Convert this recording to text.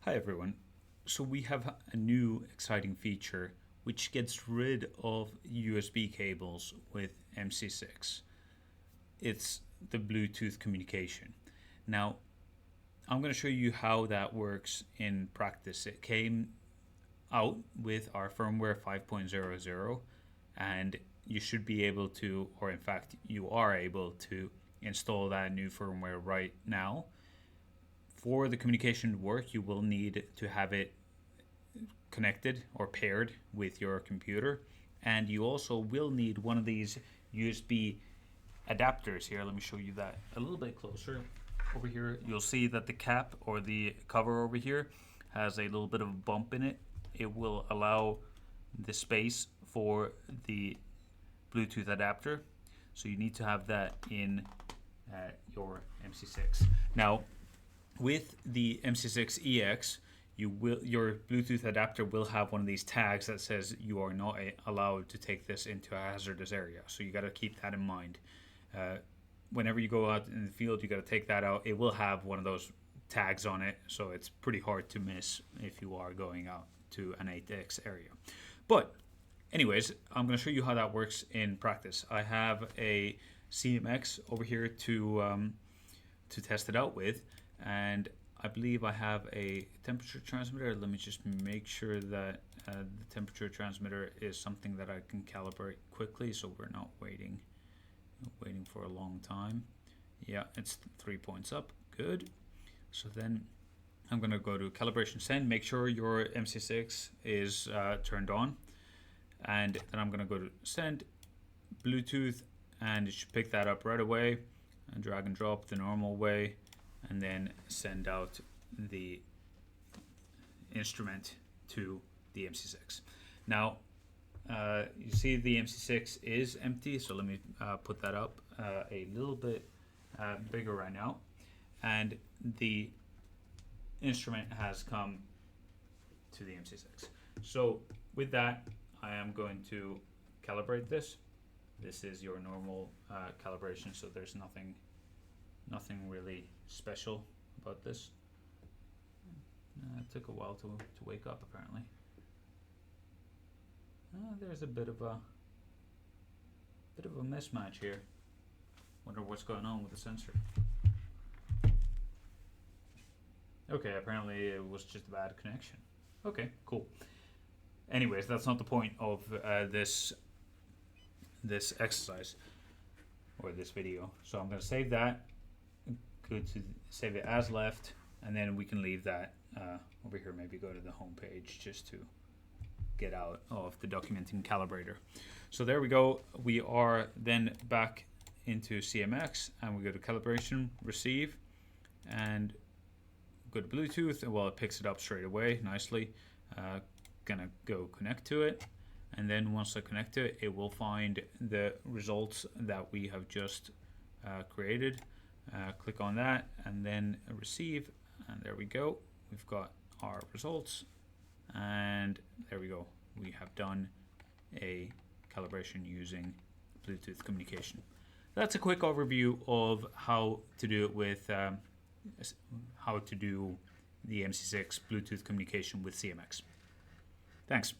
Hi everyone. So we have a new exciting feature which gets rid of USB cables with MC6. It's the Bluetooth communication. Now, I'm going to show you how that works in practice. It came out with our firmware 5.00 and you should be able to, or in fact you are able to install that new firmware right now. For the communication to work, you will need to have it connected or paired with your computer, and you also will need one of these USB adapters here. Let me show you that a little bit closer. Over here you'll see that the cap or the cover over here has a little bit of a bump in it. It will allow the space for the Bluetooth adapter, so you need to have that in your MC6. Now, with the MC6EX, your Bluetooth adapter will have one of these tags that says you are not allowed to take this into a hazardous area. So you got to keep that in mind. Whenever you go out in the field, you got to take that out. It will have one of those tags on it, so it's pretty hard to miss if you are going out to an 8X area. But anyways, I'm going to show you how that works in practice. I have a CMX over here to test it out with, and I believe I have a temperature transmitter. Let me just make sure that the temperature transmitter is something that I can calibrate quickly, so we're not waiting for a long time. Yeah, it's 3 points up. Good. So then I'm going to go to calibration send. Make sure your MC6 is turned on, and then I'm going to go to send Bluetooth, and it should pick that up right away and drag and drop the normal way, and then send out the instrument to the MC6. Now, you see the MC6 is empty, so let me put that up a little bit bigger right now. And the instrument has come to the MC6. So with that, I am going to calibrate this. This is your normal calibration, so there's nothing really special about this. It took a while to wake up, apparently. There's a bit of a mismatch here. Wonder what's going on with the sensor. Okay, apparently it was just a bad connection. Okay, cool. Anyways, that's not the point of this exercise or this video. So I'm going to save that. Good to save it as left, and then we can leave that over here. Maybe go to the home page just to get out of the documenting calibrator. So there we go. We are then back into CMX, and we go to calibration, receive, and go to Bluetooth. Well, it picks it up straight away nicely. Gonna go connect to it, and then once I connect to it, it will find the results that we have just created. Click on that and then receive, and there we go. We've got our results, and there we go. We have done a calibration using Bluetooth communication. That's a quick overview of how to do it with how to do the MC6 Bluetooth communication with CMX. Thanks.